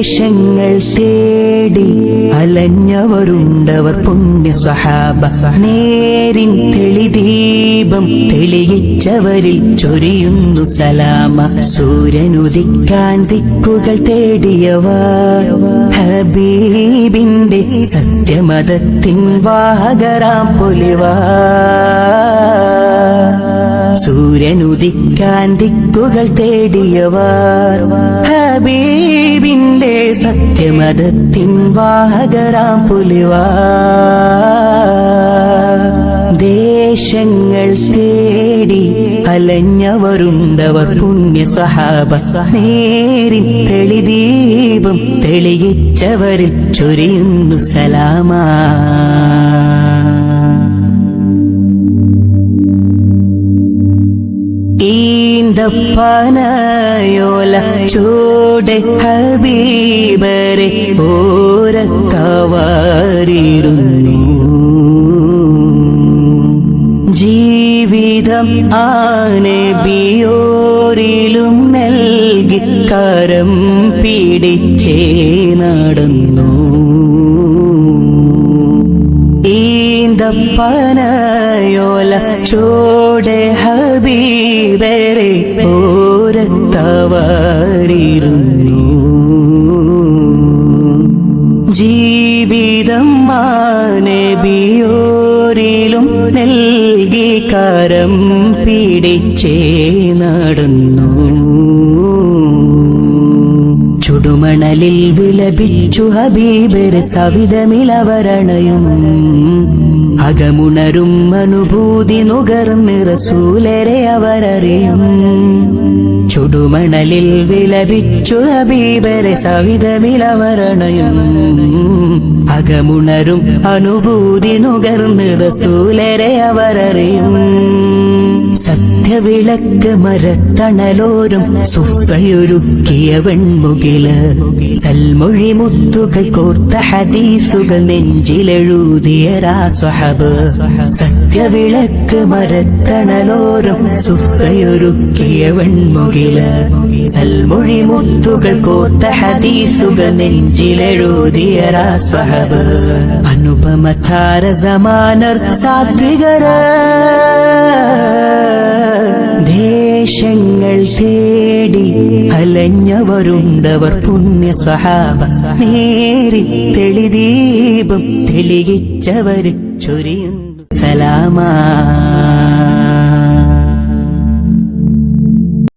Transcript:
ദേശങ്ങൾ തേടി അലഞ്ഞവരുണ്ടവർ പുണ്യ സ്വഹാബ. നേരിൻ തെളിദീപം തെളിയിച്ചവരിൽ ചൊരിയുന്നു സലാമ. സൂര്യനുദിക്കാൻ ദിക്കുകൾ തേടിയവർ ഹബീബിന്റെ സത്യമതത്തിൻ വാഹകരാം പൊലിവാ. സൂര്യനുദിക്കാൻ ദിക്കുകൾ തേടിയവർ ഹബീബിന്റെ സത്യമതത്തിൻ വാഹകരാം പുലിവാ. ദേശങ്ങൾ തേടി അലഞ്ഞവരുണ്ടവർ പുണ്യ സ്വഹാബ. നേരിൻ തെളിദീപം തെളിയിച്ചവരിൽ ചൊരിയുന്നു സലാമാ. ഈന്തപ്പനയോല ചൂടെ ഹബീബരെ ഓരത്തവാരിടുന്നു. ജീവിതം ആനബിയോരിലും നൽകി കരം പിടിച്ചേ നടന്നു. ഈന്തപ്പനയോല ചൂടെ ഹബീബരെ ഓരത്തവാരിരുന്നു. ജീവിതം നബിയോരിലും നൽകി കരം പിടിച്ചേ നടന്നു. ചുടുമണലിൽ വിലപിച്ചു ഹബീബരെ സവിധമിലവരണയും. അകമുണരും അനുഭൂതി നുകർന്ന് റസൂലരെ അവരറിയും. ചുടുമണലിൽ വിലപിച്ചു ഹബീബരെ സവിധമിലവരണയും. അകമുണരും അനുഭൂതി നുകർന്ന് റസൂലരെ അവരറിയും. സത്യവിളക്ക് മരത്തണലോരും സുഫയൊരുക്കിയ വെൺമുകില്. സൽമൊഴി മുത്തുകൾ കോർത്ത ഹദീസുകൾ നെഞ്ചിലെഴുതിയ സ്വഹബ്. സത്യവിളക്ക് മരത്തണലോരും സുഫയൊരുക്കിയ വെൺമുകില്. സൽമൊഴി മുത്തുകൾ കോർത്ത ഹദീസുകൾ നെഞ്ചിലെഴുതിയ സ്വഹബ്. അനുപമതാര സമാനർ സാത്വികര. ദേശങ്ങൾ തേടി അലഞ്ഞവരുണ്ടവർ പുണ്യ സ്വഹാബ. നേരി തെളിദീപം തെളിയിച്ചവർ ചൊരിയുന്നു സലാമാ.